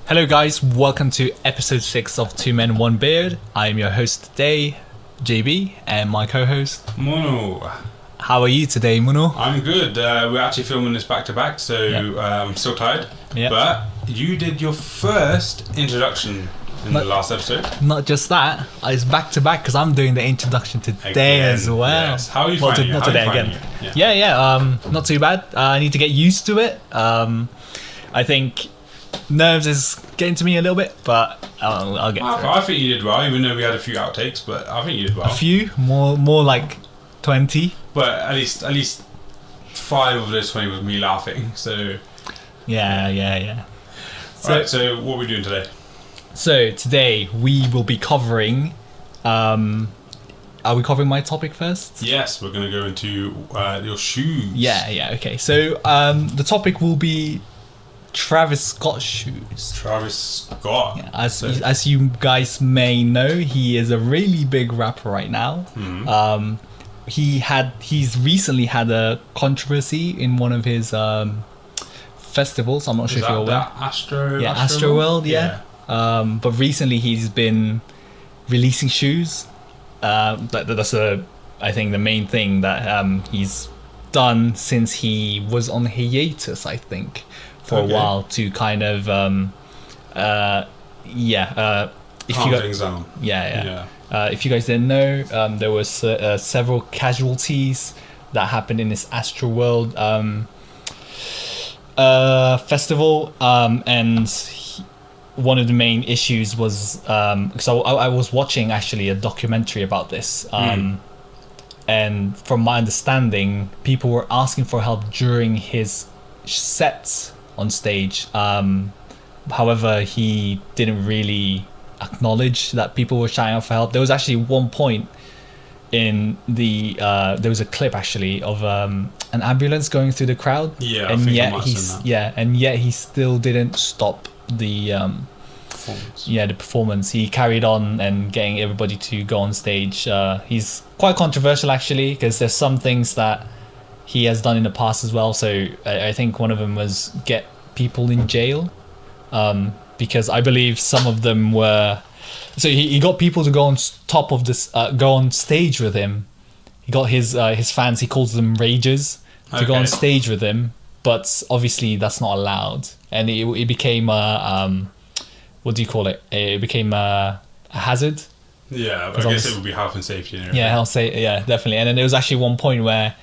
Hello guys, welcome to episode 6 of Two Men One Beard. I am your host today, JB, and my co-host Munu. How are you today, Munu? I'm good. We're actually filming this back to back, so I'm still tired. Yeah. But you did your first introduction in the last episode. Not just that, it's back to back because I'm doing the introduction today Again, as well. yes. How are you finding it? Not How are today you again. finding it? Yeah, not too bad. I need to get used to it. I think nerves is getting to me a little bit, but I'll get through it. I think you did well, even though we had a few outtakes, but I think you did well. A few? More like 20. But at least 5 of those 20 was me laughing, so... Yeah. So what are we doing today? So today we will be covering... are we covering my topic first? Yes, we're going to go into your shoes. Yeah, okay. So the topic will be Travis Scott shoes. Travis Scott. Yeah, as you guys may know, he is a really big rapper right now. Mm-hmm. He's recently had a controversy in one of his festivals. I'm not sure if you're aware. Astroworld? Yeah. But recently he's been releasing shoes. That's I think the main thing that he's done since he was on hiatus, I think, for a while, to kind of Calm things down. If you guys didn't know, there was several casualties that happened in this Astroworld festival, and one of the main issues was because I was watching actually a documentary about this, and from my understanding, people were asking for help during his sets on stage. However, he didn't really acknowledge that people were shouting out for help. There was actually one point in the there was a clip actually of an ambulance going through the crowd, and yet he still didn't stop the performance. He carried on and getting everybody to go on stage. He's quite controversial actually, because there's some things that he has done in the past as well. So I think one of them was get people in jail, because I believe some of them were. So he got people to go on top of this, go on stage with him. He got his fans. He calls them ragers to go on stage with him, but obviously that's not allowed, and it became a what do you call it? It became a hazard. Yeah, I guess it would be health and safety and everything. Yeah, definitely. And then there was actually one point where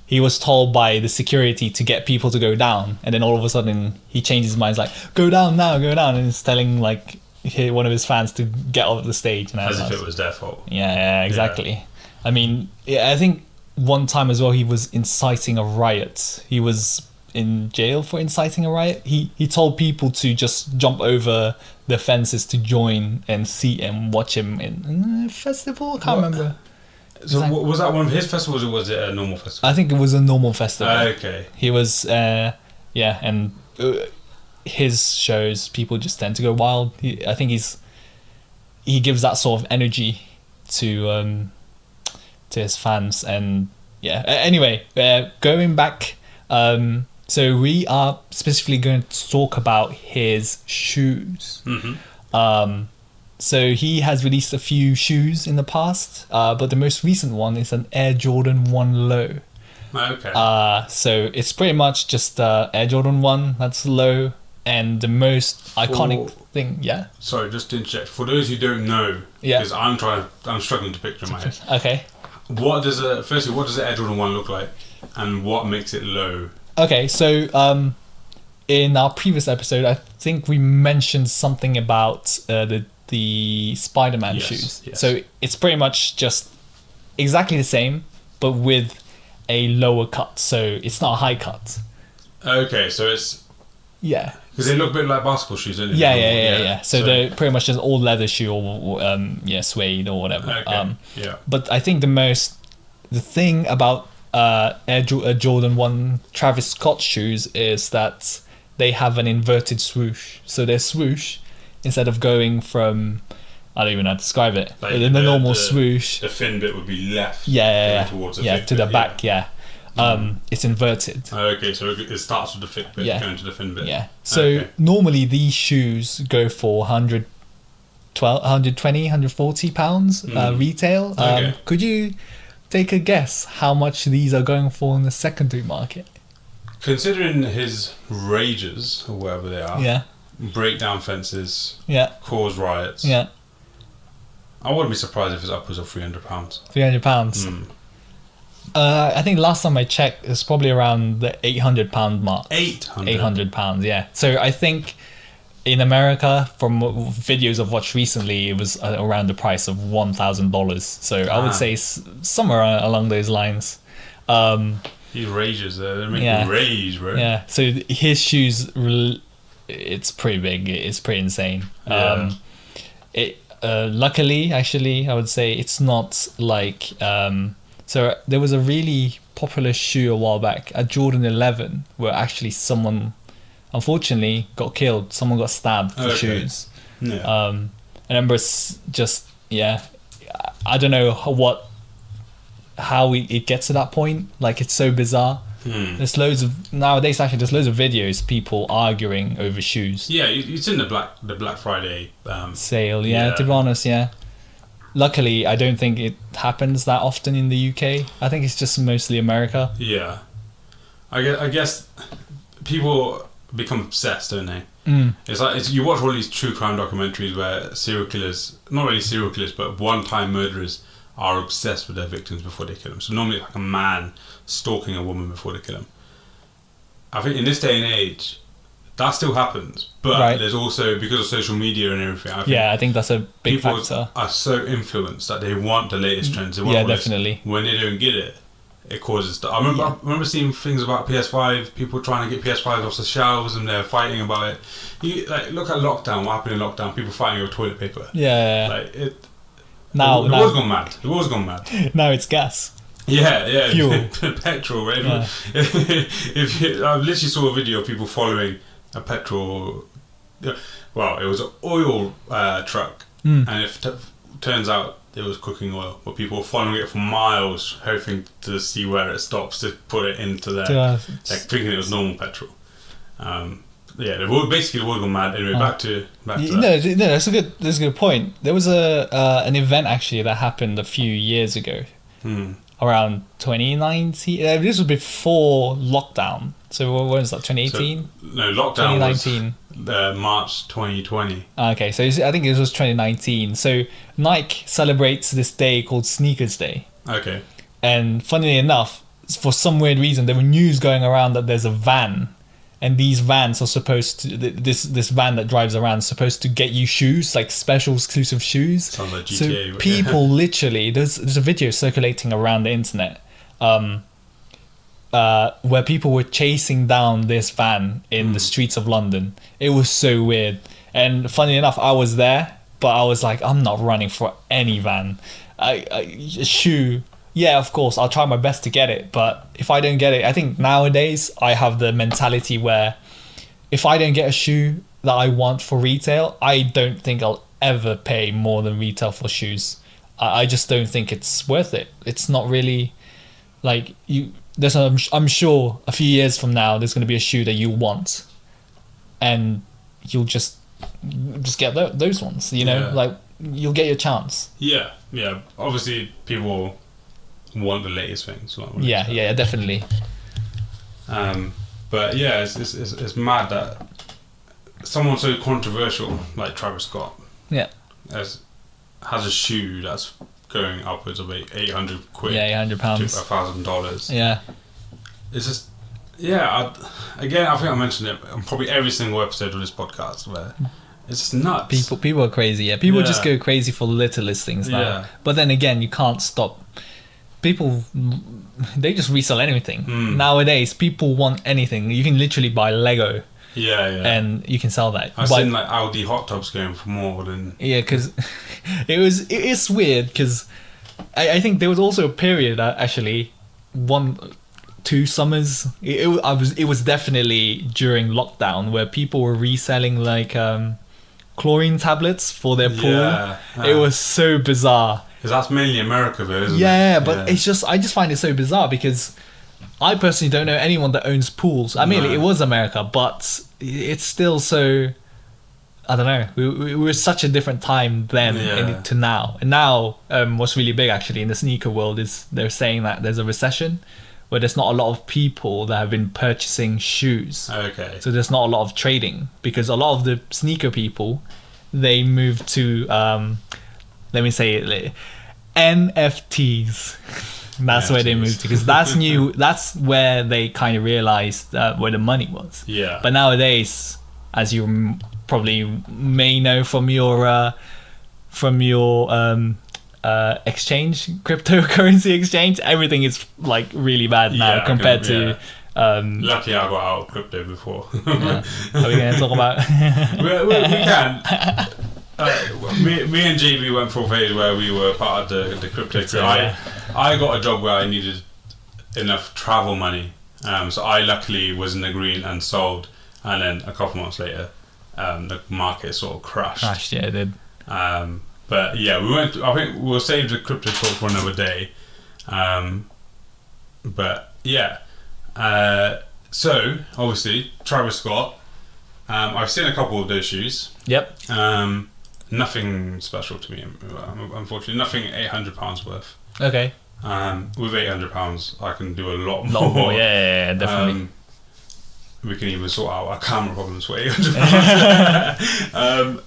he was told by the security to get people to go down, and then all of a sudden he changed his mind. He's like, go down now, and he's telling like one of his fans to get off the stage. And as if it was their fault. Yeah, exactly. Yeah. I mean, I think one time as well he was inciting a riot. He was in jail for inciting a riot. He told people to just jump over the fences to join and see and watch him in a festival. I can't remember. So was that one of his festivals, or was it a normal festival? I think it was a normal festival. Okay. He was, and his shows, people just tend to go wild. I think he gives that sort of energy to his fans, and Anyway, going back, so we are specifically going to talk about his shoes. Mm-hmm. So he has released a few shoes in the past, but the most recent one is an Air Jordan 1 Low. Okay. So it's pretty much just Air Jordan 1 that's low, and the most iconic thing. Yeah. Sorry, just to interject. For those who don't know, because I'm struggling to picture in my head. Okay. What does the Air Jordan 1 look like, and what makes it low? Okay, so in our previous episode, I think we mentioned something about the Spider-Man shoes. Yes. So it's pretty much just exactly the same, but with a lower cut. So it's not a high cut. Okay, so it's... Yeah. Because they look a bit like basketball shoes, don't they? Yeah. So they're pretty much just all leather shoe or suede or whatever. Okay. But I think the thing about Air Jordan 1 Travis Scott shoes is that they have an inverted swoosh. So their swoosh, instead of going from, I don't even know how to describe it, like the normal swoosh, the fin bit would be left. Yeah, towards to the back. Yeah. It's inverted. Okay, so it starts with the thick bit, going to the thin bit. Yeah. So normally these shoes go for 120, 140 pounds retail. Could you take a guess how much these are going for in the secondary market? Considering his rages, or whatever they are, break down fences, cause riots, I wouldn't be surprised if it's upwards of £300. £300. I think last time I checked, it's probably around the £800 mark. £800, yeah. So I think in America, from videos I've watched recently, it was around the price of $1,000. So I would say somewhere along those lines. He rages there. They're making rage, bro. Yeah. So his shoes, it's pretty big. It's pretty insane. Yeah. Luckily, actually, I would say it's not like. So there was a really popular shoe a while back, a Jordan 11, where actually someone, unfortunately, got killed. Someone got stabbed for shoes. Yeah. I remember I don't know how it gets to that point. Like, it's so bizarre. There's loads of videos people arguing over shoes. Yeah, it's in the Black Friday sale. Yeah, to be honest, luckily I don't think it happens that often in the UK. I think it's just mostly America. Yeah, I guess people become obsessed, don't they? It's like you watch all these true crime documentaries where serial killers, not really serial killers, but one-time murderers are obsessed with their victims before they kill them. So normally it's like a man stalking a woman before they kill them. I think in this day and age, that still happens, but there's also, because of social media and everything, I think that's a big factor. People are so influenced that they want the latest trends. They want definitely. When they don't get it, it causes stuff. I remember seeing things about PS5, people trying to get PS5s off the shelves and they're fighting about it. Look at lockdown. What happened in lockdown? People fighting over toilet paper. The war's gone mad. The war's gone mad. Now it's gas. Yeah. Fuel. Petrol, right? Yeah. I literally saw a video of people following a petrol. Well, it was an oil truck, and it turns out it was cooking oil. But people were following it for miles, hoping to see where it stops to put it into there, thinking it was normal petrol. The world's gone mad. Anyway, back to that. No, that's a good point. There was an event actually that happened a few years ago, around 2019. This was before lockdown. So what was that? 2018? No, lockdown 2019. Was March 2020. Okay, so I think it was 2019. So Nike celebrates this day called Sneakers Day. Okay. And funnily enough, for some weird reason, there were news going around that there's a van. And these vans are supposed to, this van that drives around is supposed to get you shoes, like special exclusive shoes. Sounds like GTA. So people literally, there's a video circulating around the internet where people were chasing down this van in the streets of London. It was so weird. And funny enough, I was there, but I was like, I'm not running for any van. A shoe... Yeah, of course, I'll try my best to get it. But if I don't get it, I think nowadays I have the mentality where if I don't get a shoe that I want for retail, I don't think I'll ever pay more than retail for shoes. I just don't think it's worth it. It's not really like you. I'm sure a few years from now there's going to be a shoe that you want, and you'll just get those ones. Like you'll get your chance. Yeah. Obviously, people want the latest things. Yeah, definitely. But yeah, it's mad that someone so controversial like Travis Scott has a shoe that's going upwards of 800 quid. Yeah, £800. $1,000. Yeah. It's just I think I mentioned it on probably every single episode of this podcast where it's just nuts. People are crazy. Yeah, people just go crazy for the littlest things now. Yeah. But then again, you can't stop. People, they just resell anything. Nowadays, people want anything. You can literally buy Lego. Yeah. And you can sell that. I've seen like Aldi hot tubs going for more than... Yeah, because it is weird because I think there was also a period actually 2 summers. It was definitely during lockdown where people were reselling like chlorine tablets for their pool. It was so bizarre. Because that's mainly America though, isn't it? Yeah, but it's just I just find it so bizarre because I personally don't know anyone that owns pools. I mean, No. it was America, but it's still so. I don't know. We were such a different time then Yeah. to now. And now, what's really big actually in the sneaker world is they're saying that there's a recession where there's not a lot of people that have been purchasing shoes. Okay. So there's not a lot of trading because a lot of the sneaker people, they moved to, let me say it, NFTs. That's where they NFTs. moved to because that's new. That's where they kind of realized where the money was. Yeah. But nowadays, as you probably may know from your exchange, cryptocurrency exchange, everything is like really bad now Yeah, compared to. Luckily, I got out of crypto before. Yeah. Are we going to talk about? we can. Me and JB went for a phase where we were part of the crypto crew. Yeah. I got a job where I needed enough travel money, so I luckily was in the green and sold, and then a couple months later, the market sort of crashed. Yeah, it did. But yeah, we went. I think we'll save the crypto talk for another day. But yeah, so obviously Travis Scott. I've seen a couple of those shoes. Yep. Nothing special to me, unfortunately. Nothing £800 worth. Okay. With £800, I can do a lot more. Lot more. Yeah, definitely. We can even sort out our camera problems for £800.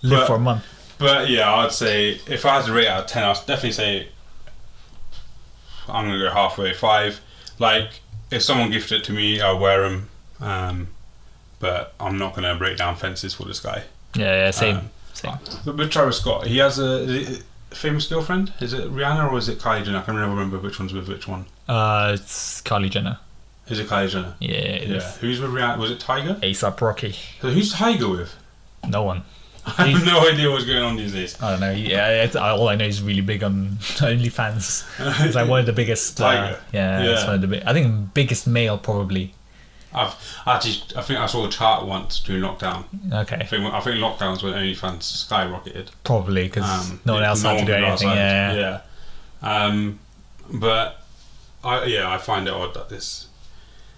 Live for a month. But yeah, I'd say if I had to rate out of 10, I'd definitely say I'm gonna go halfway, 5. Like if someone gifted it to me, I'll wear them. But I'm not gonna break down fences for this guy. Yeah, same. But with Travis Scott, he has a famous girlfriend. Is it Rihanna or is it Kylie Jenner? I can never remember which one's with which one. It's Kylie Jenner. Is it Kylie Jenner? Yeah, it is. Who's with Rihanna? Was it Tiger? A$AP Rocky. So who's Tiger with? No one. I have no idea what's going on these days. I don't know. Yeah, all I know is really big on OnlyFans. It's like one of the biggest. Tiger. It's one of the I think biggest male probably. I think I saw a chart once during lockdown. Okay. I think lockdowns when OnlyFans skyrocketed. Probably because no one else had to do anything. Yeah. But I find it odd that it's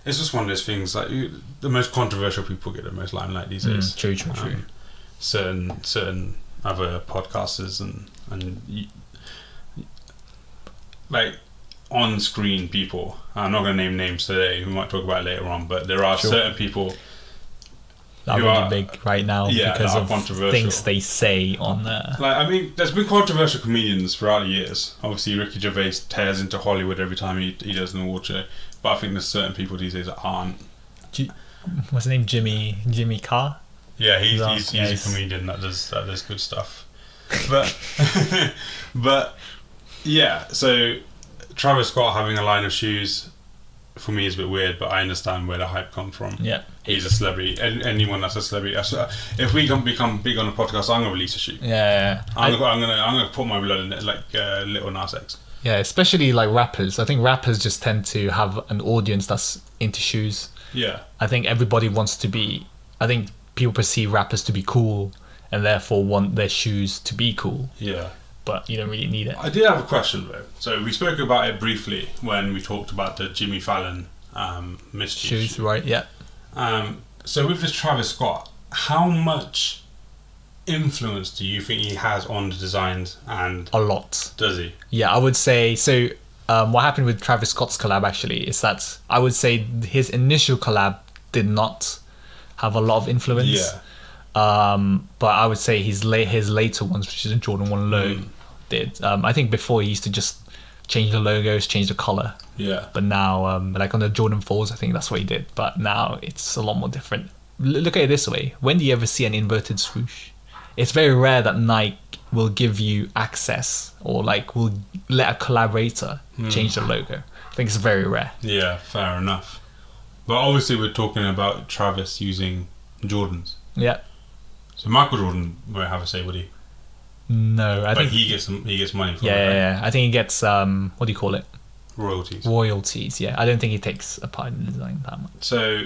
just one of those things like the most controversial people get the most limelight these days. True. Certain other podcasters and like on-screen people. I'm not going to name names today. We might talk about it later on, but there are certain people that are really big right now because of things they say on there. Like, I mean, there's been controversial comedians throughout the years. Obviously, Ricky Gervais tears into Hollywood every time he does an award show, but I think there's certain people these days that aren't. What's his name? Jimmy Carr. Yeah, he's a comedian that does good stuff. But but yeah, so Travis Scott having a line of shoes for me is a bit weird, but I understand where the hype comes from. Yeah, he's a celebrity. Anyone that's a celebrity. If we can become big on the podcast, I'm gonna release a shoe. Yeah. I'm gonna put my blood in it, like Little Nas X. Yeah, especially like rappers. I think rappers just tend to have an audience that's into shoes. Yeah. I think everybody wants to be. I think people perceive rappers to be cool, and therefore want their shoes to be cool. Yeah. But you don't really need it. I did have a question though. So we spoke about it briefly when we talked about the Jimmy Fallon mischief shoes, right? Yeah. So with this Travis Scott, how much influence do you think he has on the designs? And a lot. Does he? Yeah, I would say so. What happened with Travis Scott's collab actually is that I would say his initial collab did not have a lot of influence. Yeah. But I would say his later ones, which is a Jordan 1 low, did. I think before he used to just change the logos, change the color. Yeah. But now, like on the Jordan 4s, I think that's what he did. But now it's a lot more different. Look at it this way: when do you ever see an inverted swoosh? It's very rare that Nike will give you access or like will let a collaborator change the logo. I think it's very rare. Yeah, fair enough. But obviously, we're talking about Travis using Jordans. Yeah. So Michael Jordan won't have a say, would he? No, I think he gets money from it. Yeah. I think he gets what do you call it? Royalties. Royalties. Yeah, I don't think he takes a part in the design that much. So,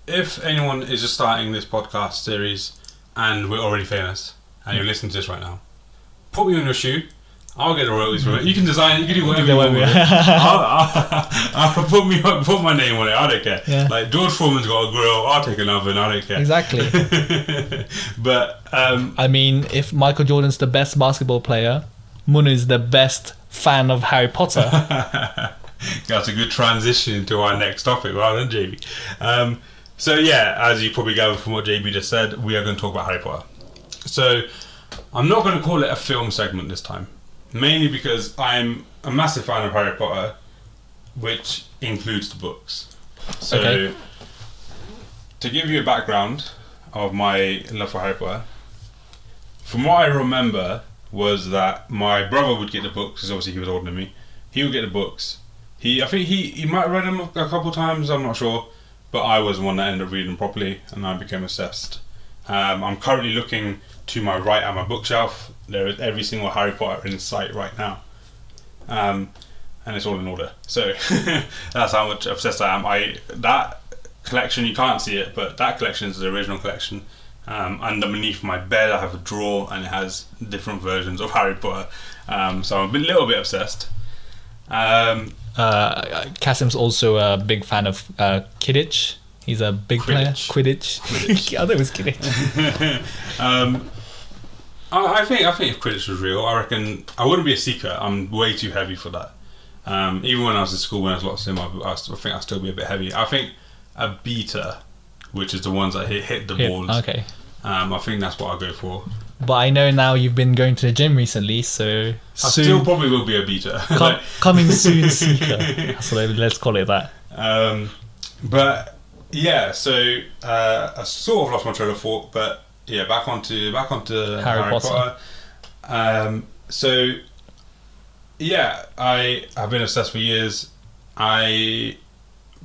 if anyone is just starting this podcast series and we're already famous and you're listening to this right now, put me on your shoe I'll get the royalties from it. You can design. You can do whatever do you want whatever. with it. I'll put my name on it. I don't care. Yeah. Like George Foreman's got a grill. I'll take an oven. I don't care. Exactly. But I mean, if Michael Jordan's the best basketball player, Munu is the best fan of Harry Potter. that's a good transition to our next topic. Well done, JB. So yeah, as you probably gathered from what JB just said, we are going to talk about Harry Potter. So I'm not going to call it a film segment this time. Mainly because I'm a massive fan of Harry Potter, which includes the books. So, Okay. To give you a background of my love for Harry Potter, from what I remember was that my brother would get the books, because obviously he was older than me. He would get the books. I think he might have read them a couple of times, I'm not sure, but I was the one that ended up reading them properly, and I became obsessed. I'm currently looking to my right at my bookshelf. There is every single Harry Potter in sight right now, and it's all in order. So that's how much obsessed I am. That collection, you can't see it, but that collection is the original collection. Underneath my bed I have a drawer, and it has different versions of Harry Potter. So I'm a little bit obsessed. Kasim's also a big fan of Quidditch. He's a big player. Quidditch. I thought it was Quidditch. I think if Quidditch was real, I reckon I wouldn't be a seeker. I'm way too heavy for that. Even when I was in school, when I was lots of them, I think I'd still be a bit heavy. I think a beater, which is the ones that hit the balls. Okay. I think that's what I'll go for. But I know now you've been going to the gym recently, so I still probably will be a beater. Coming soon seeker. So let's call it that. But yeah, so I sort of lost my train of thought, but yeah, back onto Harry Potter. So yeah, I have been obsessed for years. I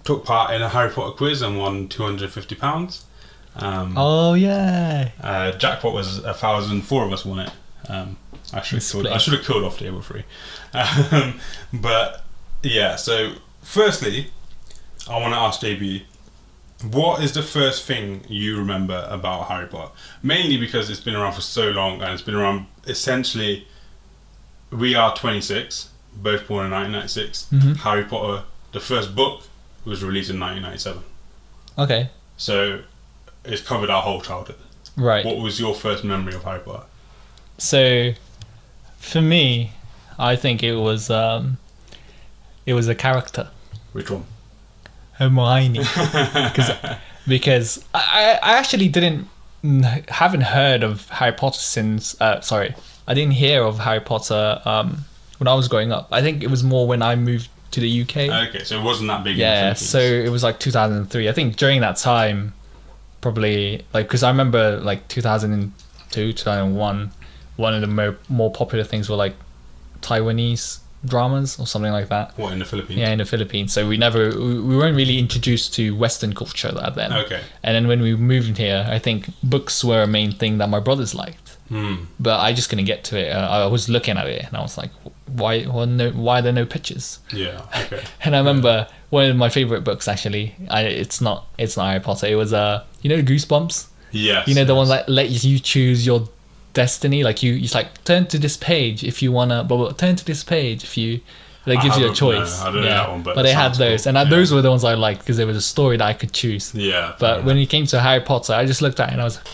took part in a Harry Potter quiz and won £250. Oh yeah. Jackpot was 1,000. 4 of us won it. I should have killed off table 3. But yeah, so firstly, I want to ask JB, what is the first thing you remember about Harry Potter? Mainly because it's been around for so long, and it's been around essentially. We are 26, both born in 1996. Mm-hmm. Harry Potter, the first book, was released in 1997. Okay. So it's covered our whole childhood. Right. What was your first memory of Harry Potter? So, for me, I think it was a character. Which one? Hermione. because I actually haven't heard of Harry Potter since. I didn't hear of Harry Potter when I was growing up. I think it was more when I moved to the UK. Okay, so it wasn't that big. Yeah, in the so it was like 2003. I think during that time, probably like because I remember like 2002, 2001. One of the more popular things were like Taiwanese dramas or something like that. What, in the Philippines? Yeah, in the Philippines. So we weren't really introduced to Western culture then. Okay. And then when we moved here, I think books were a main thing that my brothers liked. But I just couldn't get to it. I was looking at it and I was like, why are there no pictures? Yeah. Okay. And I remember one of my favorite books actually. It's not Harry Potter. It was Goosebumps. Yes. The one that let you choose your destiny. Like it's like turn to this page if you wanna, but turn to this page if you. That gives you a choice. No, I don't know that one, but they had those, cool. and those were the ones I liked because there was a story that I could choose. Yeah. But when it came to Harry Potter, I just looked at it and I was like,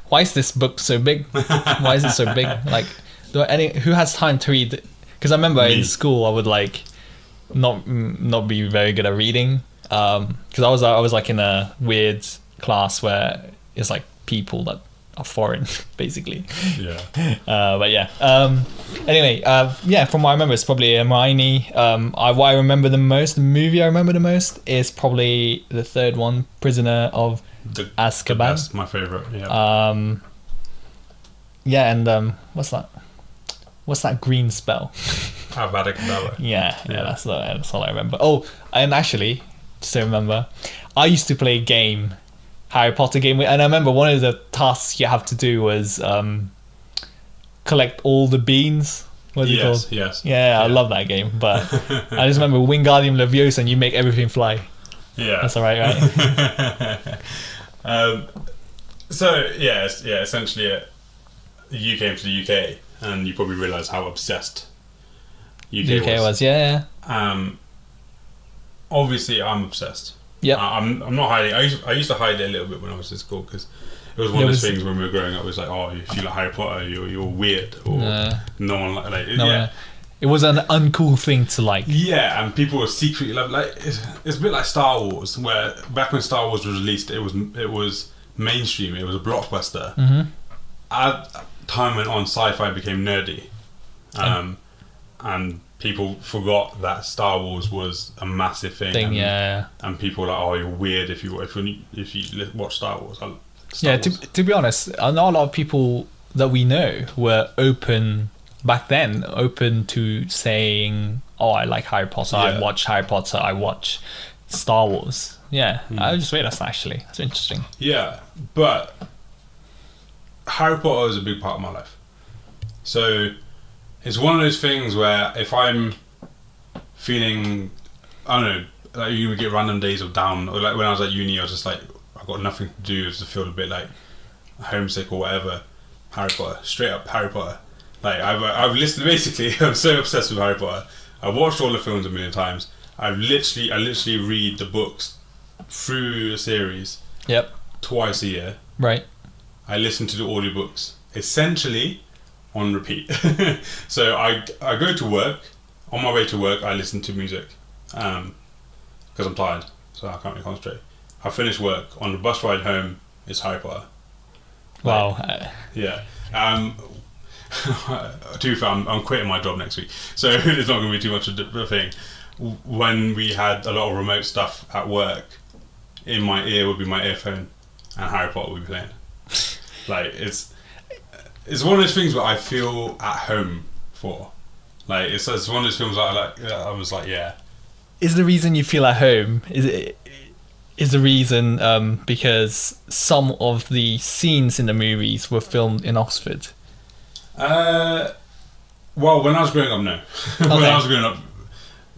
why is this book so big? Why is it so big? Like, who has time to read? Because I remember in school I would like not be very good at reading. Because I was like in a weird class where it's like people that are foreign, basically. Yeah. But yeah. Anyway, from what I remember, it's probably Hermione. What I remember the most, the movie I remember the most is probably the third one, Prisoner of Azkaban. The best, my favourite. Yeah. And what's that? What's that green spell? Avada Kedavra. Yeah, that's all I remember. Oh, and actually, just to remember, I used to play a game, Harry Potter game, and I remember one of the tasks you have to do was collect all the beans. What's it called? Yes. Yeah, I love that game, but I just remember Wingardium Leviosa and you make everything fly. Yeah. That's alright, right? So essentially, you came to the UK and you probably realise how obsessed UK was. Yeah. Obviously, I'm obsessed. Yeah. I'm not hiding. I used to hide it a little bit when I was in school because it was one of those things when we were growing up. It was like, oh, if you like Harry Potter, you're weird, or no one like no, yeah. It was an uncool thing to like. Yeah, and people were secretly like it's a bit like Star Wars, where back when Star Wars was released, it was mainstream. It was a blockbuster. Mm-hmm. As time went on, sci-fi became nerdy, and people forgot that Star Wars was a massive thing. And people were like, "Oh, you're weird if you watch Star Wars." To be honest, not a lot of people that we know were open back then, open to saying, "Oh, I like Harry Potter. I watch Harry Potter. I watch Star Wars." Yeah, I just realized that actually. That's interesting. Yeah, but Harry Potter is a big part of my life, so it's one of those things where if I'm feeling, I don't know, like you would get random days of down, or like when I was at uni, I was just like, I've got nothing to do, just to feel a bit like homesick or whatever. Harry Potter, straight up Harry Potter. Like I've listened, basically, I'm so obsessed with Harry Potter. I've watched all the films a million times. I literally read the books through the series. Yep. Twice a year. Right. I listen to the audiobooks essentially on repeat. So I go to work. On my way to work, I listen to music because I'm tired, so I can't really concentrate. I finish work. On the bus ride home, it's Harry Potter. Wow. Yeah. To be fair, I'm quitting my job next week, so it's not going to be too much of a thing. When we had a lot of remote stuff at work, in my ear would be my earphone, and Harry Potter would be playing. Like it's one of those things where I feel at home for. Like it's one of those films that I was like, yeah. Is the reason you feel at home is the reason because some of the scenes in the movies were filmed in Oxford? Well, when I was growing up, no. When I was growing up,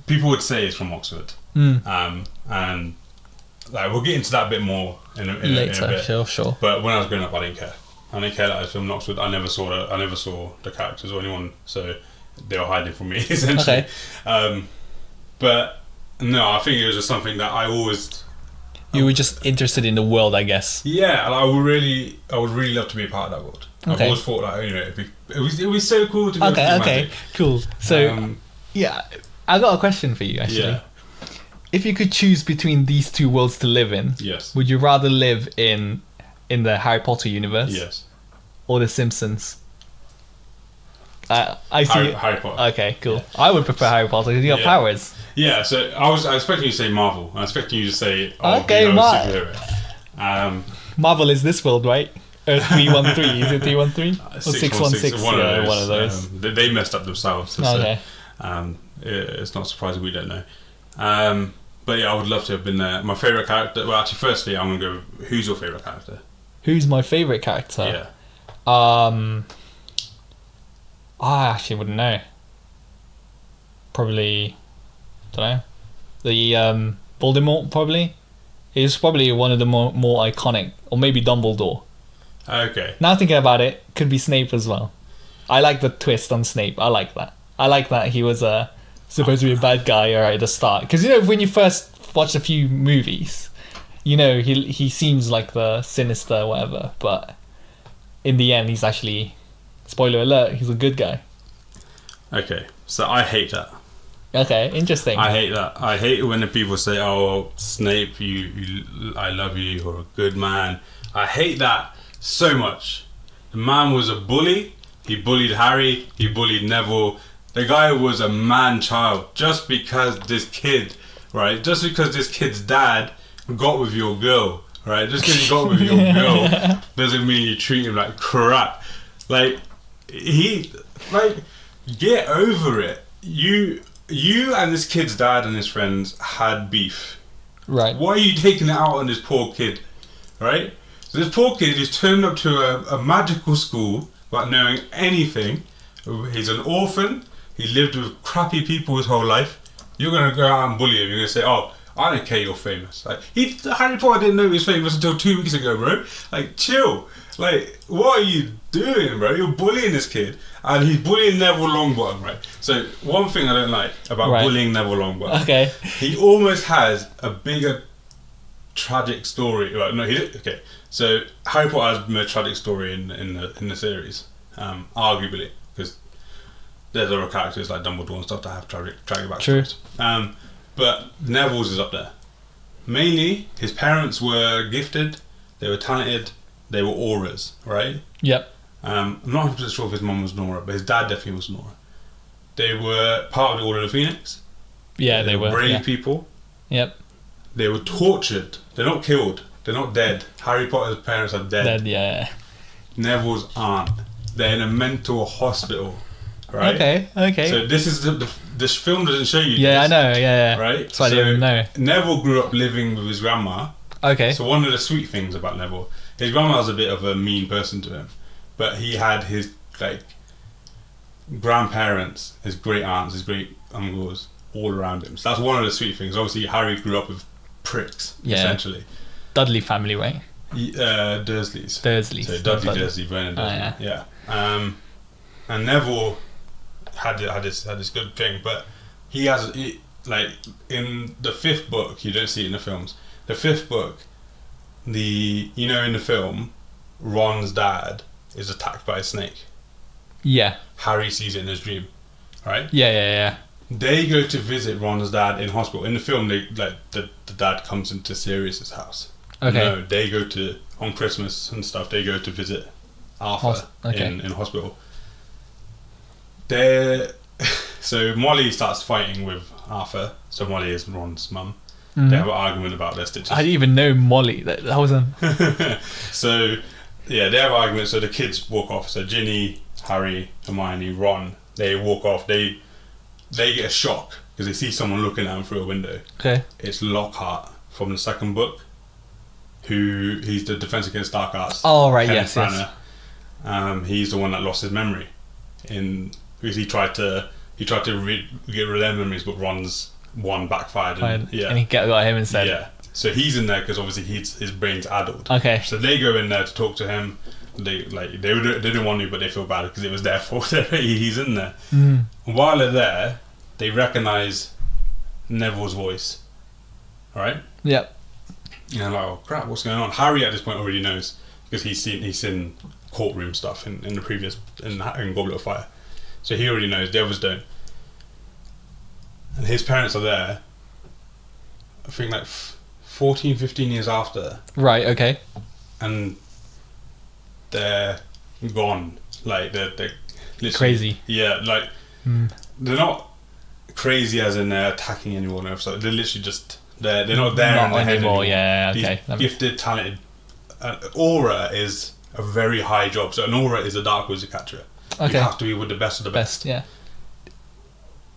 people would say it's from Oxford. And like we'll get into that a bit more in a bit. Sure. But when I was growing up, I didn't care. I didn't care that I was filmed in Oxford. I never saw the characters or anyone, so they were hiding from me essentially. Okay. But no, I think it was just something that I always. You were just interested in the world, I guess. Yeah, and I would really love to be a part of that world. Okay. I've always thought like, it was so cool to be Okay, cool. So yeah, I got a question for you actually. Yeah. If you could choose between these two worlds to live in, yes, would you rather live in the Harry Potter universe, yes, or the Simpsons? I see. Harry Potter. Okay, cool. Yeah. I would prefer Harry Potter because you have powers. Yeah, so I was expecting you to say Marvel. I was expecting you to say, superhero. Marvel is this world, right? 313. Is it 313 or 616? One of those. They messed up themselves. Okay. So, it's not surprising we don't know. But yeah, I would love to have been there. My favourite character. Well, actually, firstly, I'm gonna go. Who's your favourite character? Who's my favourite character? Yeah. I actually wouldn't know. Probably, don't know. The Voldemort probably. He's probably one of the more iconic, or maybe Dumbledore. Okay. Now thinking about it, could be Snape as well. I like the twist on Snape. I like that. I like that he was supposed to be a bad guy right at the start. Because when you first watch a few movies, he seems like the sinister whatever, but in the end he's actually, spoiler alert, he's a good guy. Okay, so I hate that. Okay, interesting. I hate that. I hate when the people say, "Oh, Snape, I love you. You're a good man." I hate that so much. The man was a bully. He bullied Harry. He bullied Neville. The guy was a man-child. Just because this kid's dad got with your girl, right? Just because he got with your girl doesn't mean you treat him like crap. Like, get over it. You and this kid's dad and his friends had beef. Right. Why are you taking it out on this poor kid? Right? So this poor kid is turned up to a magical school without knowing anything. He's an orphan. He lived with crappy people his whole life. You're going to go out and bully him. You're going to say, "Oh, I don't care you're famous. Like Harry Potter didn't know he was famous until 2 weeks ago, bro. Like, chill. Like, what are you doing, bro? You're bullying this kid, and he's bullying Neville Longbottom, right? So one thing I don't like about bullying Neville Longbottom, he almost has a bigger tragic story. Right? No, okay. So Harry Potter has the most tragic story in the series, arguably, because there's other characters like Dumbledore and stuff that have tragic backstories. But Neville's is up there. Mainly, his parents were gifted, they were talented, they were auras, right? Yep. I'm not 100% sure if his mum was Nora, but his dad definitely was Nora. They were part of the Order of the Phoenix. Yeah, they were brave people. Yep. They were tortured. They're not killed. They're not dead. Harry Potter's parents are dead. Yeah. Neville's aren't. They're in a mental hospital, right? Okay. So this is this film doesn't show you. Yeah, this, I know. Yeah. Right. So I didn't even know. Neville grew up living with his grandma. Okay. So one of the sweet things about Neville, his grandma was a bit of a mean person to him, but he had his grandparents, his great aunts, his great uncles all around him. So that's one of the sweet things. Obviously, Harry grew up with pricks, essentially. Dudley family, right? Dursleys. So Dudley, Dursley, Vernon Dursley. Yeah. And Neville had this good thing, but he has in the 5th book, you don't see it in the films. The 5th book, in the film, Ron's dad is attacked by a snake. Yeah. Harry sees it in his dream, right? Yeah. They go to visit Ron's dad in hospital. In the film, the dad comes into Sirius's house. Okay. No, they go on Christmas and stuff. They go to visit Arthur in hospital. So Molly starts fighting with Arthur. So Molly is Ron's mum. They have an argument about their stitches. I didn't even know Molly. That was a... So, yeah, they have an argument. So the kids walk off. So Ginny, Harry, Hermione, Ron, they walk off. They get a shock because they see someone looking at them through a window. Okay. It's Lockhart from the 2nd book. He's the Defense Against Dark Arts. Oh, right, yes. He's the one that lost his memory because he tried to get rid of their memories, but Ron's one backfired and he got him instead. Yeah, so he's in there because obviously his brain's addled. Okay. So they go in there to talk to him. They didn't want to, but they feel bad because it was their fault. He's in there. While they're there, they recognise Neville's voice. All right. Yep. And they're like, oh crap, what's going on? Harry at this point already knows because he's seen courtroom stuff in the previous in Goblet of Fire, so he already knows. The others don't. And his parents are there, I think 14, 15 years after. Right, okay. And they're gone. Like, they're literally... Crazy. Yeah, like, they're not crazy as in they're attacking anyone else. They're literally just... They're not there in the head anymore. Yeah, okay. These gifted, talented... aura is a very high job. So an aura is a dark wizard catcher. Okay. You have to be with the best of the best. Yeah.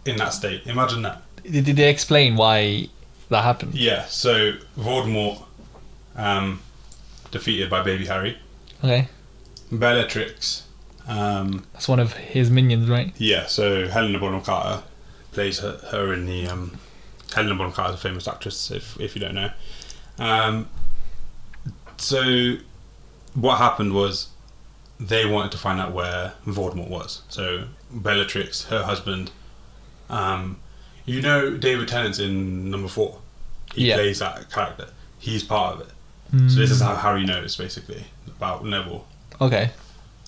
In that state. Imagine that. Did they explain why that happened? Yeah, so Voldemort defeated by baby Harry. Okay. Bellatrix. That's one of his minions, right? Yeah, so Helena Bonham Carter plays her in the... Helena Bonham Carter is a famous actress, if you don't know. So what happened was they wanted to find out where Voldemort was. So Bellatrix, her husband... David Tennant's in number 4. He plays that character. He's part of it. So this is how Harry knows, basically, about Neville. Okay.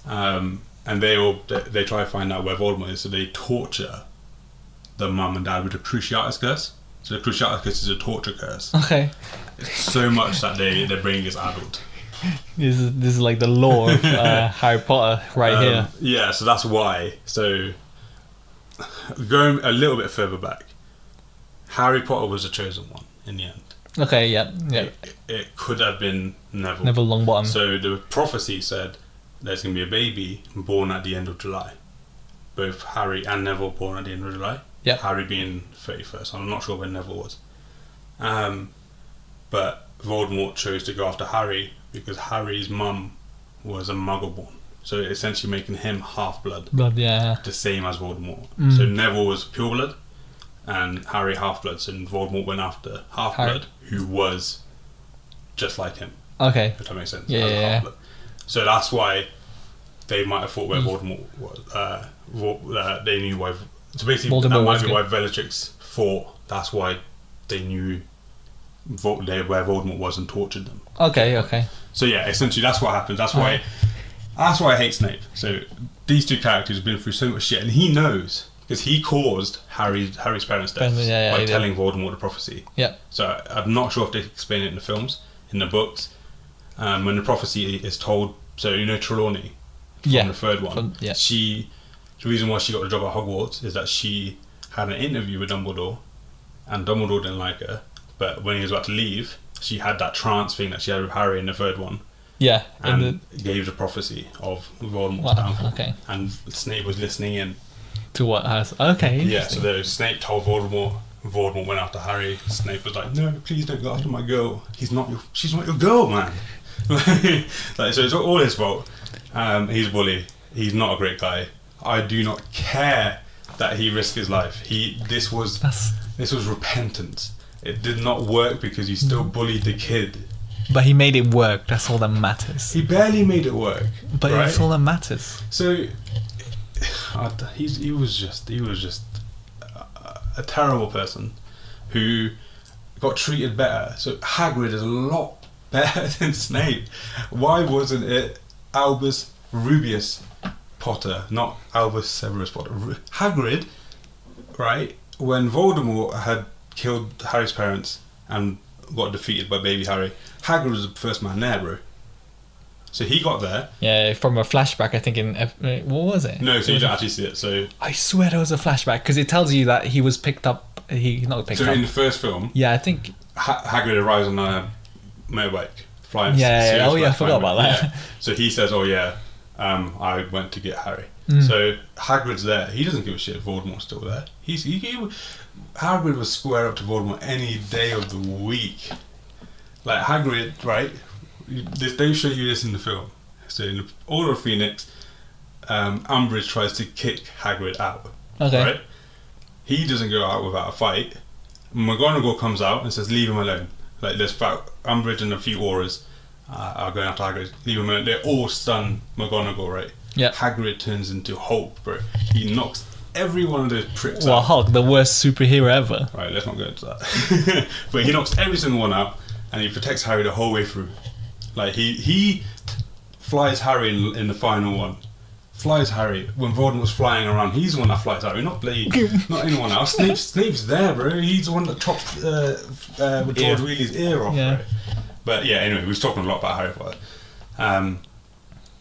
And they try to find out where Voldemort is, so they torture the mum and dad with the Cruciatus Curse. So the Cruciatus Curse is a torture curse. Okay. It's so much that their brain gets addled. This is like the lore of Harry Potter here. Yeah, so that's why. So going a little bit further back, Harry Potter was the chosen one in the end. Okay, yeah. It could have been Neville. Neville Longbottom. So the prophecy said there's going to be a baby born at the end of July. Both Harry and Neville born at the end of July. Yeah. Harry being 31st. I'm not sure when Neville was. But Voldemort chose to go after Harry because Harry's mum was a Muggle born. So essentially making him half-blood. The same as Voldemort. So Neville was pure blood, and Harry Half-Bloods, and Voldemort went after Half-Blood, who was just like him. Okay. If that makes sense. Yeah. As a Half-Blood. So that's why they might have thought where Voldemort was. They knew why. So basically, Voldemort that might was be good. why Bellatrix thought that's why they knew where Voldemort was and tortured them. Okay. So yeah, essentially that's what happens. That's why I hate Snape. So these two characters have been through so much shit, and he knows because he caused Harry's parents' deaths by telling Voldemort the prophecy. Yeah. So I'm not sure if they explain it in the films, in the books, when the prophecy is told. So you know Trelawney from the third one. The reason why she got the job at Hogwarts is that she had an interview with Dumbledore, and Dumbledore didn't like her. But when he was about to leave, she had that trance thing that she had with Harry in the third one. Yeah. And gave the prophecy of Voldemort's downfall. Okay. And Snape was listening in. To what has... Okay. Yeah, so Snape told Voldemort. Voldemort went after Harry. Snape was like, no, please don't go after my girl. She's not your girl, man. So it's all his fault. He's a bully. He's not a great guy. I do not care that he risked his life. This was repentance. It did not work because he still bullied the kid. But he made it work. That's all that matters. He barely made it work. But right? that's all that matters. So he was just a terrible person who got treated better. So Hagrid is a lot better than Snape. Why wasn't it Albus Rubius Potter, not Albus Severus Potter? Hagrid, right? When Voldemort had killed Harry's parents and got defeated by baby Harry, Hagrid was the first man there, bro. So he got there. Yeah, from a flashback, I think what was it? No, so you don't actually see it. So I swear there was a flashback because it tells you that he was picked up. He not picked up. So in the first film, yeah, I think Hagrid arrives on a motorbike flying. Yeah. Oh yeah, I forgot about that. Yeah. So he says, "Oh yeah, I went to get Harry." Mm. So Hagrid's there. He doesn't give a shit if Voldemort's still there. Hagrid was square up to Voldemort any day of the week. Like Hagrid, right? They show you this in the film. So in the Order of Phoenix, Umbridge tries to kick Hagrid out. Okay. Right? He doesn't go out without a fight. McGonagall comes out and says, "Leave him alone." Like there's Umbridge and a few Auras are going after Hagrid. Leave him alone. They're all stun McGonagall, right? Yeah. Hagrid turns into Hulk, bro. He knocks every one of those pricks out. Well, Hulk, the worst superhero ever. Right, let's not go into that. But he knocks every single one out, and he protects Harry the whole way through. Like he flies Harry in the final one. Flies Harry when Voldemort's flying around. He's the one that flies Harry, not anyone else. Snape's there, bro. He's the one that chops with George Wheatley's ear off. Yeah. Bro. But yeah, anyway, we've talking a lot about Harry Potter.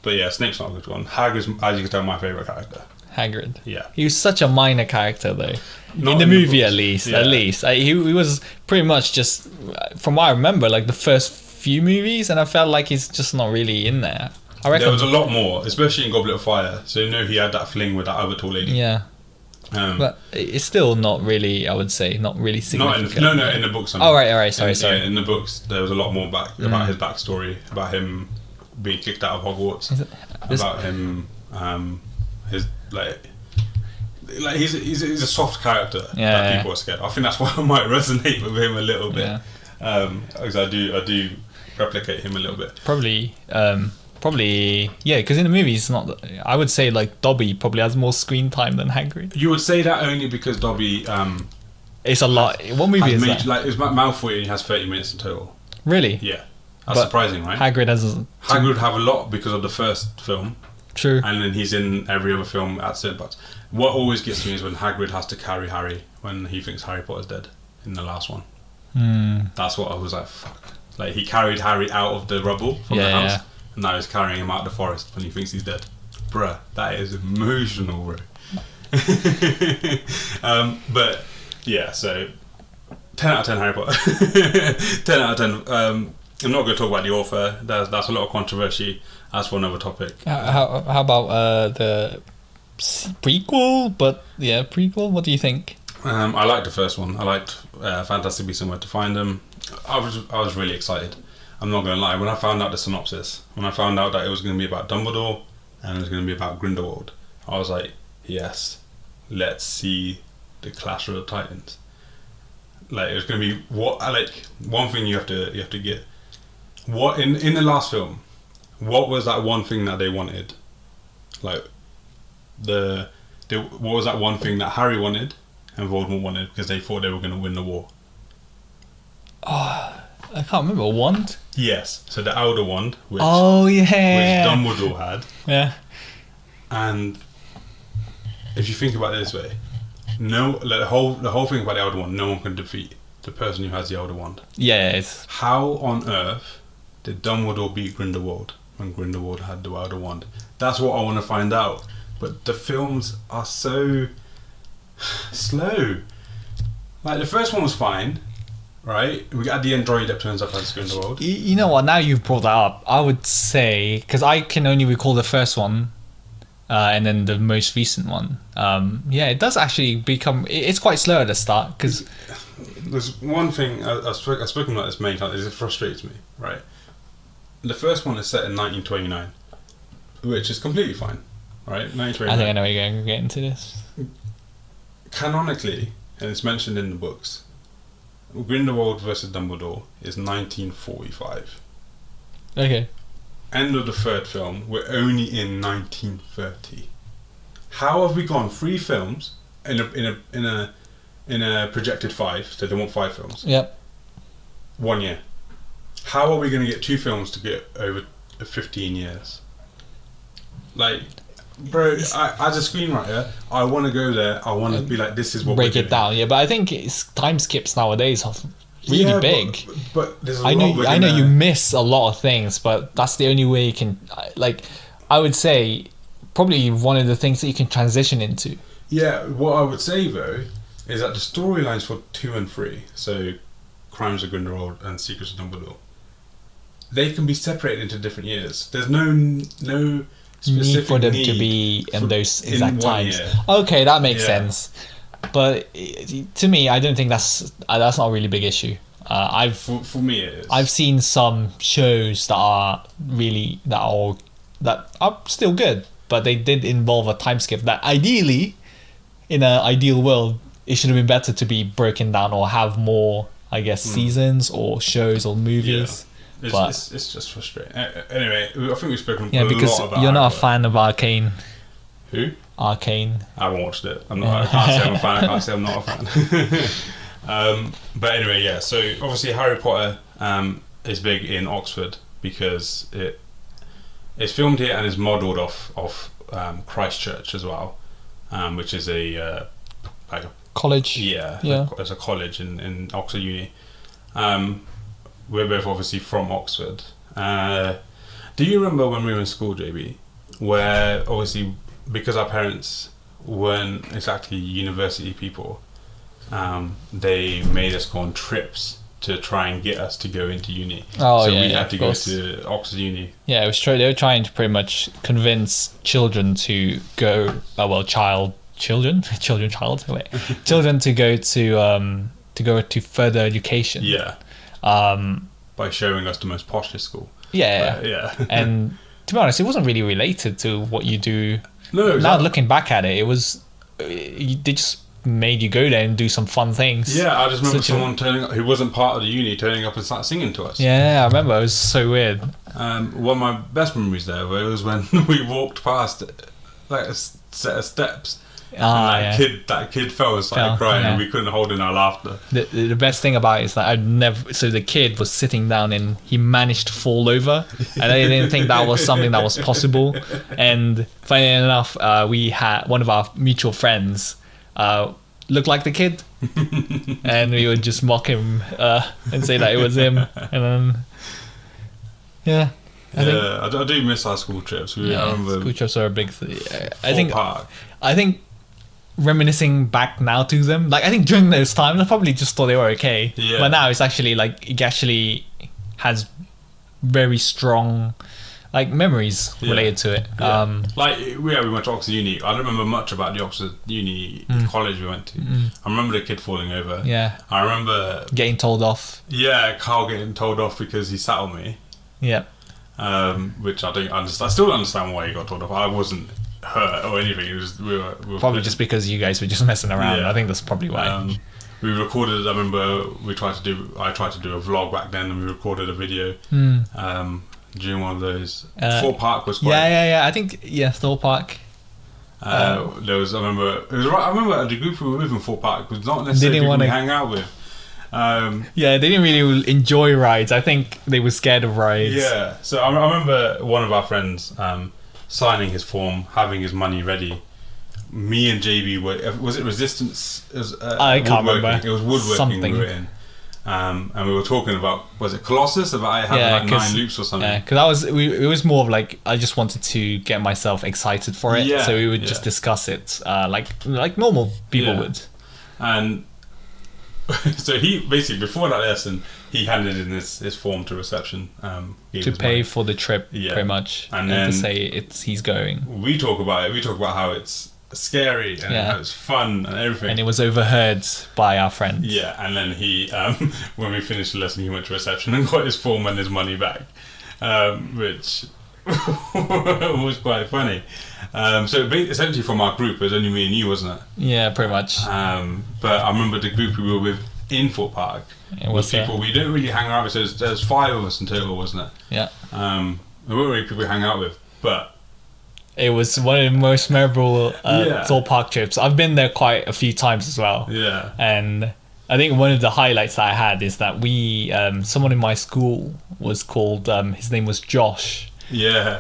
But yeah, Snape's not a good one. Hagrid's, as you can tell, my favourite character. Hagrid. Yeah. He was such a minor character though. Not in the movie, books. at least. Yeah. At least he was pretty much just, from what I remember, like the first few movies, and I felt like he's just not really in there. I reckon There was a lot more, especially in Goblet of Fire. So you know he had that fling with that other tall lady. Yeah. But it's still not really, I would say, not really significant. In the books. Oh, right, sorry. Yeah, in the books, there was a lot more about his backstory, about him being kicked out of Hogwarts, about him, his he's a soft character that people are scared of. I think that's why I might resonate with him a little bit, because I do replicate him a little bit. Probably, yeah, because in the movie it's not. I would say like Dobby probably has more screen time than Hagrid. You would say that only because Dobby. It's a lot. What movie is that? Like, it's Malfoy, and he has 30 minutes in total. Really? Yeah, that's surprising, right? Hagrid would have a lot because of the first film. True. And then he's in every other film at certain parts. What always gets me is when Hagrid has to carry Harry when he thinks Harry Potter's dead in the last one. That's what I was like, fuck. Like, he carried Harry out of the rubble from the house, and now he's carrying him out of the forest when he thinks he's dead. Bruh, that is emotional, bro. But, yeah, so 10 out of 10 Harry Potter. 10 out of 10. I'm not going to talk about the author. That's a lot of controversy. That's for another topic. How about the prequel? But yeah, prequel. What do you think? I liked the first one. I liked Fantastic Beasts and Where to Find Them. I was really excited. I'm not going to lie. When I found out the synopsis, when I found out that it was going to be about Dumbledore and it was going to be about Grindelwald, I was like, yes, let's see the Clash of the Titans. Like it's going to be one thing you have to get. What in the last film? What was that one thing that they wanted? Like what was that one thing that Harry wanted and Voldemort wanted because they thought they were going to win the war? Oh, I can't remember. A wand? Yes. So the Elder Wand, which Dumbledore had. Yeah. And if you think about it this way, the whole thing about the Elder Wand, no one can defeat the person who has the Elder Wand. Yeah. How on earth did Dumbledore beat Grindelwald when Grindelwald had the Elder Wand? That's what I want to find out. But the films are so slow. Like the first one was fine, right? We got the android that turns up as Grindelwald. You know what? Now you've brought that up, I would say, because I can only recall the first one, and then the most recent one. It does actually become. It's quite slow at the start because there's one thing I've spoken about this many times. It frustrates me, right? The first one is set in 1929, which is completely fine, right? 1929. I think I know you're going to get into this. Canonically, and it's mentioned in the books, Grindelwald versus Dumbledore is 1945. Okay. End of the third film, we're only in 1930. How have we gone 3 films in a projected 5? So they want 5 films. Yep. 1 year. How are we going to get 2 films to get over 15 years? Like, bro, as a screenwriter, I want to go there. I want to be like, this is what break we're it down. Yeah, but I think time skips nowadays are really big. But there's a I know. lot I know you miss a lot of things, but that's the only way you can. Like, I would say, probably one of the things that you can transition into. Yeah, what I would say though is that the storylines for 2 and 3, so Crimes of Grindelwald and Secrets of Dumbledore, they can be separated into different years. There's no specific need for them to be in those exact times. Okay, that makes sense. But to me, I don't think that's not a really big issue. For me, it is. I've seen some shows that are still good, but they did involve a time skip that ideally, in an ideal world, it should have been better to be broken down or have more, I guess, seasons or shows or movies. Yeah. It's just frustrating. Anyway, I think we've spoken a because lot about you're not a fan of Arcane. Who? Arcane. I haven't watched it. I can't say I'm a fan. I can't say I'm not a fan. But anyway, yeah. So obviously Harry Potter is big in Oxford because it's filmed here and is modelled off Christchurch as well, which is a college. Yeah. It's a college in Oxford Uni. We're both obviously from Oxford. Do you remember when we were in school, JB, where obviously because our parents weren't exactly university people, they made us go on trips to try and get us to go into uni. We had to go to Oxford Uni. Yeah, it was true. They were trying to pretty much convince children to go. Children to go to further education. Yeah. By showing us the most poshest school. Yeah. And to be honest, it wasn't really related to what you do. No, exactly. Now looking back at it, they just made you go there and do some fun things. Yeah, I just remember someone turning up who wasn't part of the uni turning up and start singing to us. Yeah, I remember. It was so weird. One of my best memories there was when we walked past like a set of steps. That kid fell and started crying, and we couldn't hold in our laughter. The best thing about it is that the kid was sitting down and he managed to fall over, and I didn't think that was something that was possible. And funny enough, we had one of our mutual friends looked like the kid, and we would just mock him and say that it was him, and then I do miss our school trips. I remember school trips are a big thing. I think reminiscing back now to them, like I think during those times I probably just thought they were okay, but now it's actually like it actually has very strong like memories related to it. We went to Oxford Uni. I don't remember much about the Oxford Uni college we went to. I remember the kid falling over. I remember getting told off. Carl getting told off because he sat on me. Which I don't understand. I still don't understand why he got told off. I wasn't hurt or anything. It was we were probably just because you guys were just messing around. I think that's probably why. we recorded. I remember I tried to do a vlog back then, and we recorded a video. During one of those. Thorpe Park was quite. Yeah. I think Thorpe Park. There was. I remember the group we were with in Thorpe Park was not necessarily people we hang out with. They didn't really enjoy rides. I think they were scared of rides. Yeah. So I remember one of our friends signing his form, having his money ready. Me and JB were. Was it Resistance? It was, I can't remember. It was woodworking. Something. We were in. And we were talking about, was it Colossus? About having 9 loops or something. Yeah, because it was more of like I just wanted to get myself excited for it, so we would just discuss it like normal people would. And so he basically, before that lesson, he handed in his form to reception to pay for the trip, pretty much, and then to say he's going. We talk about it. We talk about how it's scary and how it's fun and everything, and it was overheard by our friend. And then he when we finished the lesson, he went to reception and got his form and his money back, which was quite funny. So essentially from our group, it was only me and you, wasn't it? Yeah, pretty much. But I remember the group we were with in Thorpe Park was people we didn't really hang out with. So there's 5 of us in total, wasn't it? Yeah. We weren't really people we hang out with, but it was one of the most memorable Thorpe Park trips. I've been there quite a few times as well. Yeah. And I think one of the highlights that I had is that we, someone in my school was called, his name was Josh. Yeah.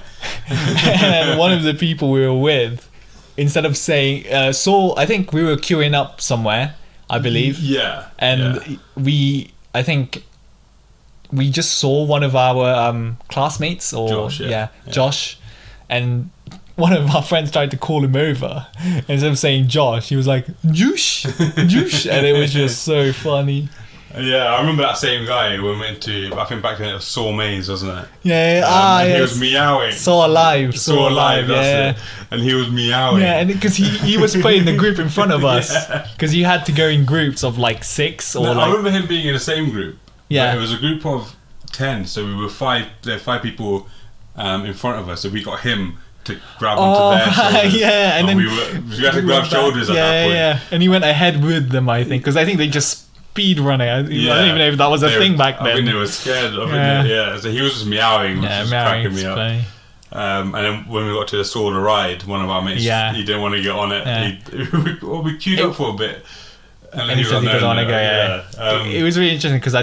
And one of the people we were with, instead of saying, I think we were queuing up somewhere, I believe. Yeah. And I think we just saw one of our classmates, or Josh, and one of our friends tried to call him over. Instead of saying Josh, he was like, Juice, and it was just so funny. Yeah, I remember that same guy we went to, I think back then it was Saw Maze, wasn't it? Yeah, he was meowing. Saw Alive, that's it. And he was meowing. Yeah, and because he was playing the group in front of us, because you had to go in groups of like 6 or I remember him being in the same group. Yeah. It was a group of 10, so we were 5, there were 5 people in front of us, so we got him to grab onto their shoulders. And then we had to grab shoulders at that point. Yeah, and he went ahead with them, I think, because I think they just speed running. I don't even know if that was a thing back then. I think they were scared of it. So he was just meowing, which was cracking me up. Funny. And then when we got to the Sword of Ride, one of our mates, he didn't want to get on it. We queued up for a bit. And then he said he doesn't want to go. It was really interesting because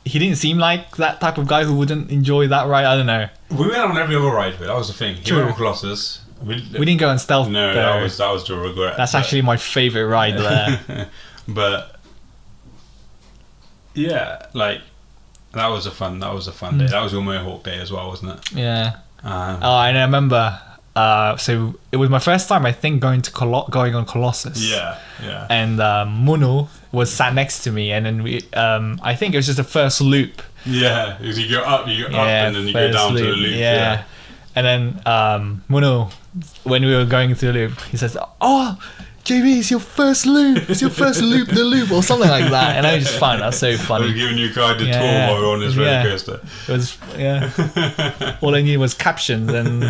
he didn't seem like that type of guy who wouldn't enjoy that ride. I don't know. We went on every other ride, but that was the thing. He went on Colossus. We didn't go on Stealth. No, that was the regret. That's actually my favourite ride there. But yeah, like that was a fun day. That was your Mohawk day as well, wasn't it? Yeah. And I remember. So it was my first time, I think, going on Colossus. Yeah. And Munu was sat next to me, and then we, I think it was just the first loop. Yeah, because you go up, and then you go down to the loop. Yeah. And then Munu, when we were going through the loop, he says, "Oh, JB, it's your first loop. It's your first loop, the loop," or something like that. And I just found that so funny. I was giving you a guided tour while we were on this roller coaster. It was all I needed was captions, and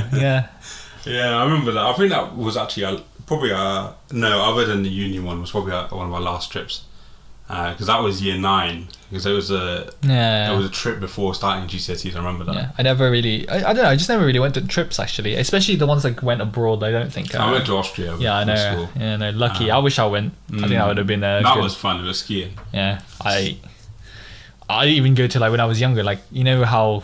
Yeah, I remember that. I think that was actually other than the uni one, was probably one of our last trips. Because that was year 9. Because it was a trip before starting GCSEs. I remember that. Yeah, I never really. I don't know. I just never really went to trips actually, especially the ones that went abroad. I don't think. I went to Austria. Yeah, I know. School. Yeah, no. Lucky. I wish I went. I think that would have been. That was fun. It was skiing. Yeah, I even go to like when I was younger. Like you know how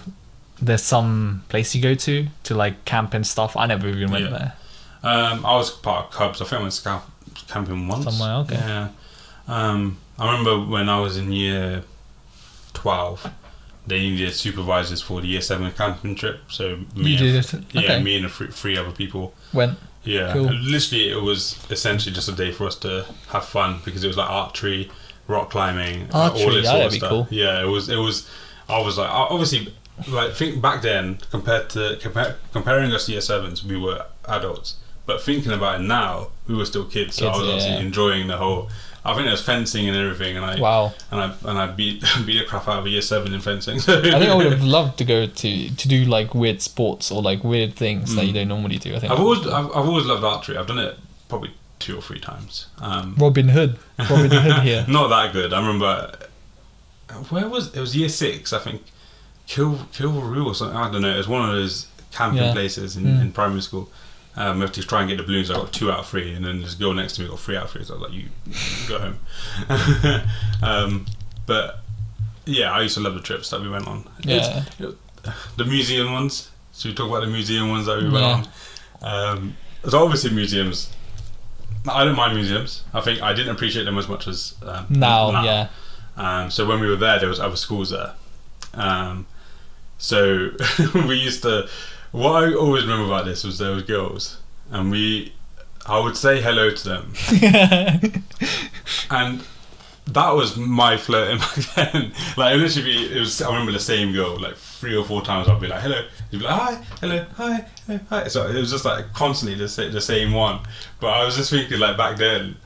there's some place you go to like camp and stuff. I never even went there. I was part of Cubs. I think I went camping once. Somewhere, okay. Yeah. I remember when I was in year 12, they needed supervisors for the year 7 camping trip. So me and 3 other people went. Yeah, cool. Literally it was essentially just a day for us to have fun because it was like archery, rock climbing, all this sort of stuff. Cool. Yeah, it was. I was like, obviously, like think back then comparing us to year 7s, we were adults. But thinking about it now, we were still kids. So I was obviously enjoying the whole. I think there's fencing and everything, and I beat the crap out of a year 7 in fencing. I think I would have loved to go to do like weird sports or like weird things that you don't normally do. I think I've always loved archery. I've done it probably 2 or 3 times. Robin Hood here. Not that good. I remember, it was year 6, I think, Kilroo or something, I don't know, it was one of those camping places in primary school. We have to try and get the balloons. I got 2 out of 3, and then this girl next to me got 3 out of 3, so I was like, you go home. But yeah, I used to love the trips that we went on. Yeah. The museum ones. Should we talk about the museum ones that we went on? So obviously museums, I don't mind museums. I think I didn't appreciate them as much as now. So when we were there was other schools there. So we used to, what I always remember about this was there was girls, and I would say hello to them. And that was my flirting back then. Like, I remember the same girl, like 3 or 4 times I'd be like, hello. She'd be like, hi, hello, hi, hello, hi. So it was just like constantly the same one. But I was just thinking, like, back then,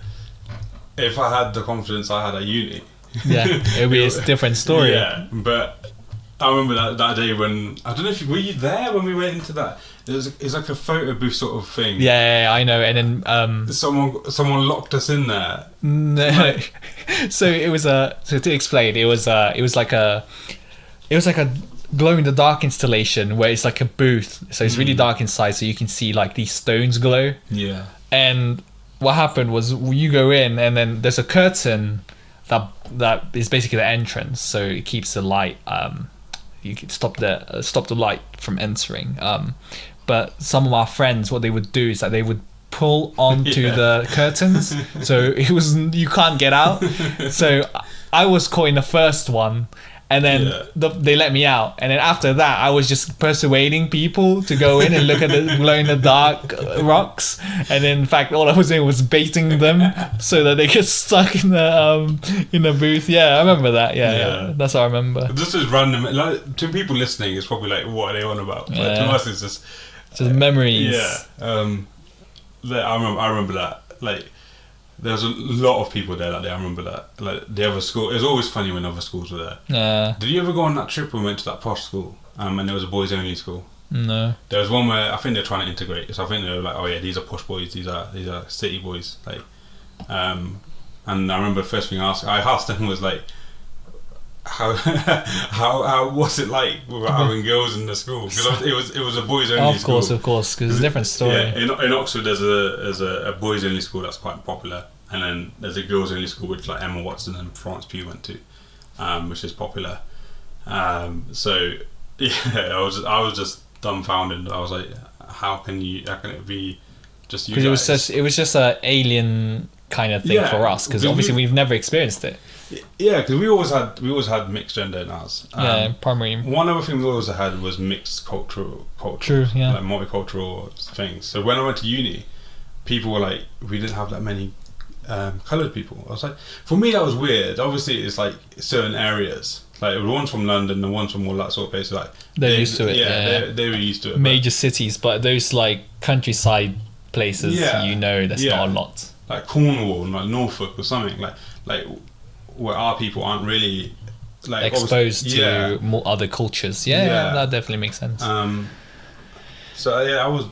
if I had the confidence I had at uni. Yeah, it would be a different story. Yeah, but I remember that day when, I don't know if were you there when we went into that? It was like a photo booth sort of thing. Yeah, I know. And then someone locked us in there. No. Like, so it was so to explain, it was like a glow in the dark installation where it's like a booth. So it's really dark inside, so you can see like these stones glow. Yeah. And what happened was you go in, and then there's a curtain that is basically the entrance, so it keeps the light. You can stop the light from entering. But some of our friends, what they would do is that they would pull onto the curtains, so you can't get out. So I was caught in the first one, and then they let me out. And then after that, I was just persuading people to go in and look at the glow-in-the-dark rocks. And then, in fact, all I was doing was baiting them so that they get stuck in the booth. Yeah, I remember that. Yeah. That's what I remember. This is random. Like, to people listening, it's probably like, what are they on about? But to us, it's just memories. Yeah. I remember that. Like, there was a lot of people there that day. I remember that. Like, the other school, it was always funny when other schools were there. Yeah. Did you ever go on that trip when we went to that posh school? And there was a boys only school. No. There was one where I think they're trying to integrate. So I think they were like, oh yeah, these are posh boys. These are city boys. Like, and I remember the first thing I asked them was like, how was it like without having girls in the school? Because it was a boys only school. Of course, because it's a different story. Yeah, in Oxford there's a boys only school that's quite popular, and then there's a girls only school which like Emma Watson and Florence Pugh went to, which is popular. So yeah, I was just dumbfounded. I was like, how can it be just you guys? Because it was just a alien kind of thing for us, because obviously we've never experienced it. Yeah, because we always had mixed gender in ours. Primary. One other thing we always had was mixed culture. True, yeah. Like multicultural things. So when I went to uni, people were like, we didn't have that many coloured people. I was like, for me that was weird. Obviously, it's like certain areas. Like the ones from London, the ones from all that sort of places, like they're used to it. Yeah, they were used to it. Major cities, but those like countryside places, that's not a lot. Like Cornwall, like Norfolk or something, like where our people aren't really like exposed to more other cultures. Yeah, that definitely makes sense. So I was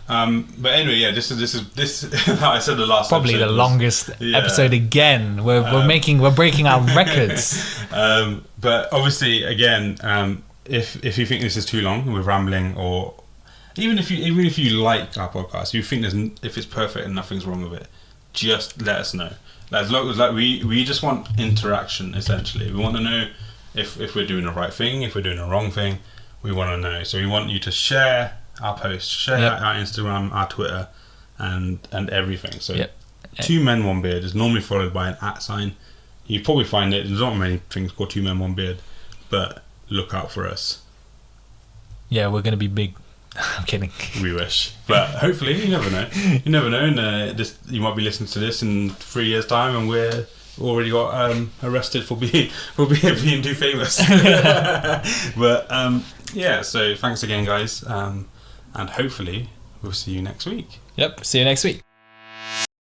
but anyway, this I said the last probably the longest episode again. We're breaking our records. But obviously, again, if you think this is too long, we're rambling, or even if you like our podcast, you think if it's perfect and nothing's wrong with it, just let us know. As long as we just want interaction. Essentially, we want to know if we're doing the right thing, if we're doing the wrong thing. We want to know. So we want you to share our posts, share our Instagram, our Twitter, and everything. So 2 Men 1 Beard is normally followed by an @sign. You probably find it. There's not many things called 2 Men 1 Beard, but look out for us. Yeah, we're gonna be big. I'm kidding. We wish, but hopefully, you never know. You never know. And you might be listening to this in 3 years' time, and we're already got arrested for being too famous. But so thanks again, guys, and hopefully we'll see you next week. Yep. See you next week.